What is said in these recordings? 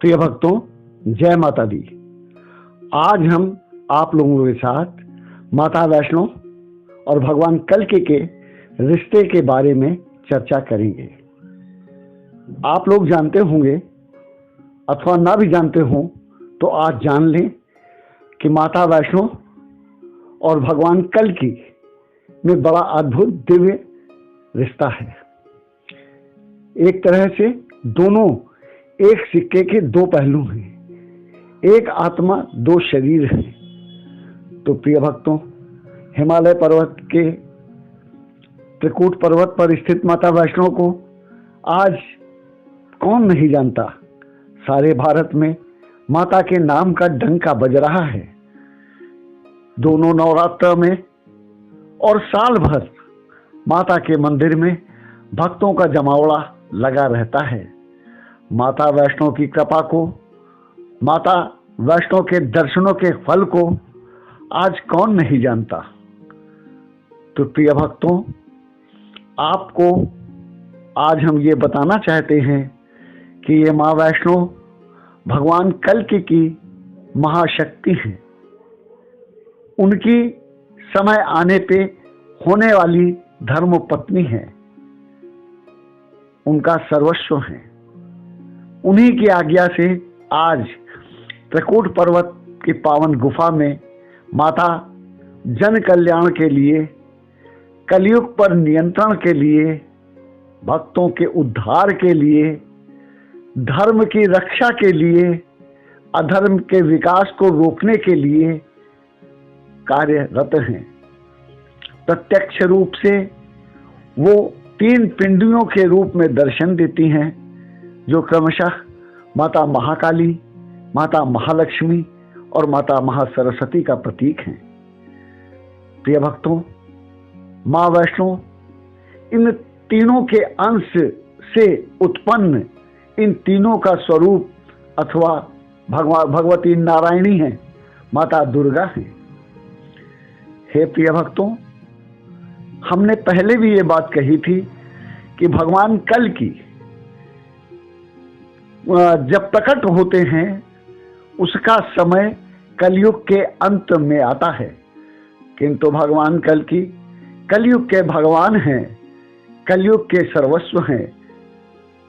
प्रिय भक्तों, जय माता दी। आज हम आप लोगों के साथ माता वैष्णो और भगवान कल्कि के रिश्ते के बारे में चर्चा करेंगे। आप लोग जानते होंगे अथवा ना भी जानते हो तो आज जान लें कि माता वैष्णो और भगवान कल्कि में बड़ा अद्भुत दिव्य रिश्ता है। एक तरह से दोनों एक सिक्के के दो पहलू हैं, एक आत्मा दो शरीर हैं। तो प्रिय भक्तों, हिमालय पर्वत के त्रिकूट पर्वत पर स्थित माता वैष्णो को आज कौन नहीं जानता। सारे भारत में माता के नाम का डंका बज रहा है। दोनों नवरात्र में और साल भर माता के मंदिर में भक्तों का जमावड़ा लगा रहता है। माता वैष्णो की कृपा को, माता वैष्णो के दर्शनों के फल को आज कौन नहीं जानता। तो प्रिय भक्तों, आपको आज हम ये बताना चाहते हैं कि ये माँ वैष्णो भगवान कल्कि की महाशक्ति हैं। उनकी समय आने पे होने वाली धर्म पत्नी है, उनका सर्वस्व है। उन्हीं की आज्ञा से आज त्रिकूट पर्वत की पावन गुफा में माता जन कल्याण के लिए, कलयुग पर नियंत्रण के लिए, भक्तों के उद्धार के लिए, धर्म की रक्षा के लिए, अधर्म के विकास को रोकने के लिए कार्यरत हैं। प्रत्यक्ष रूप से वो तीन पिंडियों के रूप में दर्शन देती हैं, जो क्रमशः माता महाकाली, माता महालक्ष्मी और माता महासरस्वती का प्रतीक हैं। प्रिय भक्तों, माँ वैष्णो इन तीनों के अंश से उत्पन्न इन तीनों का स्वरूप अथवा भगवती नारायणी है, माता दुर्गा है। हे प्रिय भक्तों, हमने पहले भी ये बात कही थी कि भगवान कल्कि जब प्रकट होते हैं उसका समय कलयुग के अंत में आता है, किंतु भगवान कल्कि कलयुग के भगवान हैं, कलयुग के सर्वस्व हैं।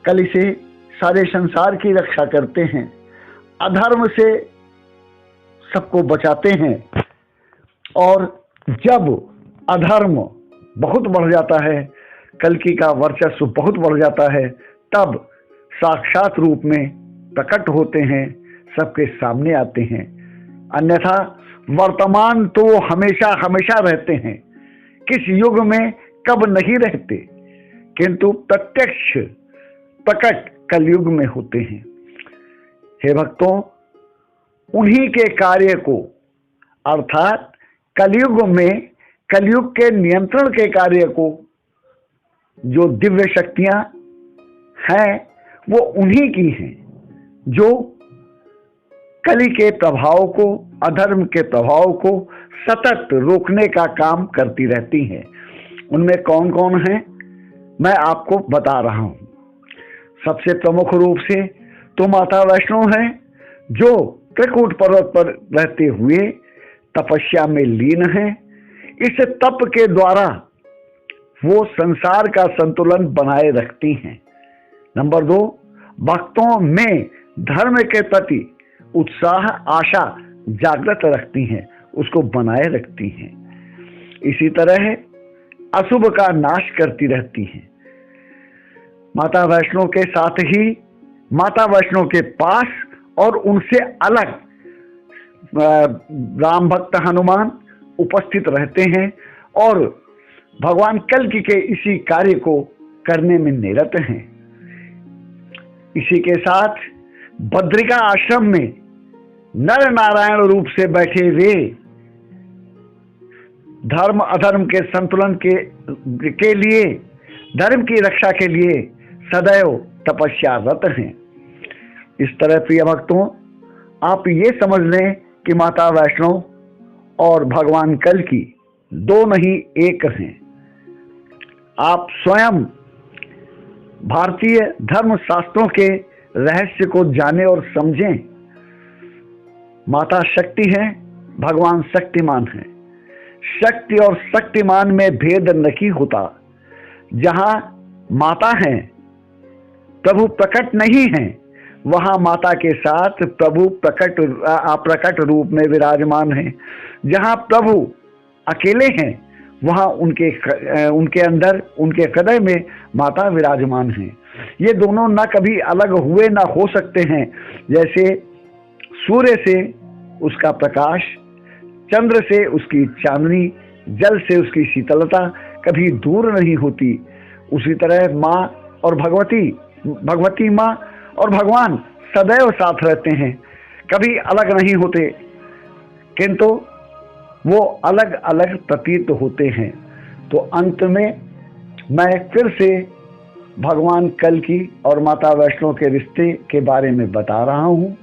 कलि से सारे संसार की रक्षा करते हैं, अधर्म से सबको बचाते हैं। और जब अधर्म बहुत बढ़ जाता है, कल्कि का वर्चस्व बहुत बढ़ जाता है, तब साक्षात रूप में प्रकट होते हैं, सबके सामने आते हैं। अन्यथा वर्तमान तो वो हमेशा हमेशा रहते हैं, किस युग में कब नहीं रहते, किंतु प्रत्यक्ष प्रकट कलयुग में होते हैं। हे भक्तों, उन्हीं के कार्य को अर्थात कलयुग में कलयुग के नियंत्रण के कार्य को जो दिव्य शक्तियां हैं वो उन्हीं की हैं, जो कलि के प्रभाव को, अधर्म के प्रभाव को सतत रोकने का काम करती रहती हैं। उनमें कौन कौन हैं मैं आपको बता रहा हूं। सबसे प्रमुख रूप से तो माता वैष्णो है, जो त्रिकूट पर्वत पर रहते हुए तपस्या में लीन है। इस तप के द्वारा वो संसार का संतुलन बनाए रखती हैं। नंबर 2, भक्तों में धर्म के प्रति उत्साह, आशा जागृत रखती हैं, उसको बनाए रखती हैं। इसी तरह अशुभ का नाश करती रहती हैं। माता वैष्णो के साथ ही माता वैष्णो के पास और उनसे अलग राम भक्त हनुमान उपस्थित रहते हैं और भगवान कल्कि के इसी कार्य को करने में निरत हैं। इसी के साथ बद्रिका आश्रम में नर नारायण रूप से बैठे वे धर्म अधर्म के संतुलन के लिए, धर्म की रक्षा के लिए सदैव तपस्यारत हैं। इस तरह प्रिय भक्तों, आप ये समझ लें कि माता वैष्णो और भगवान कल्कि दो नहीं एक हैं। आप स्वयं भारतीय धर्म शास्त्रों के रहस्य को जाने और समझें। माता शक्ति है, भगवान शक्तिमान है। शक्ति और शक्तिमान में भेद नहीं होता। जहां माता है, प्रभु प्रकट नहीं है, वहां माता के साथ प्रभु अप्रकट रूप में विराजमान है। जहां प्रभु अकेले हैं, वहां उनके अंदर, उनके हृदय में माता विराजमान है। ये दोनों ना कभी अलग हुए ना हो सकते हैं। जैसे सूर्य से उसका प्रकाश, चंद्र से उसकी चांदनी, जल से उसकी शीतलता कभी दूर नहीं होती, उसी तरह माँ और भगवती माँ और भगवान सदैव साथ रहते हैं, कभी अलग नहीं होते, किंतु वो अलग अलग प्रतीत होते हैं। तो अंत में मैं फिर से भगवान कल्कि और माता वैष्णो के रिश्ते के बारे में बता रहा हूँ।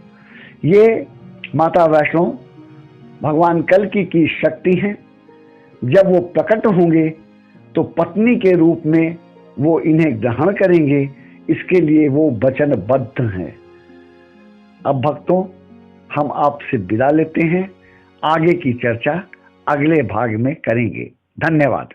ये माता वैष्णो भगवान कल्कि की शक्ति है। जब वो प्रकट होंगे तो पत्नी के रूप में वो इन्हें ग्रहण करेंगे, इसके लिए वो वचनबद्ध हैं। अब भक्तों, हम आपसे विदा लेते हैं। आगे की चर्चा अगले भाग में करेंगे। धन्यवाद।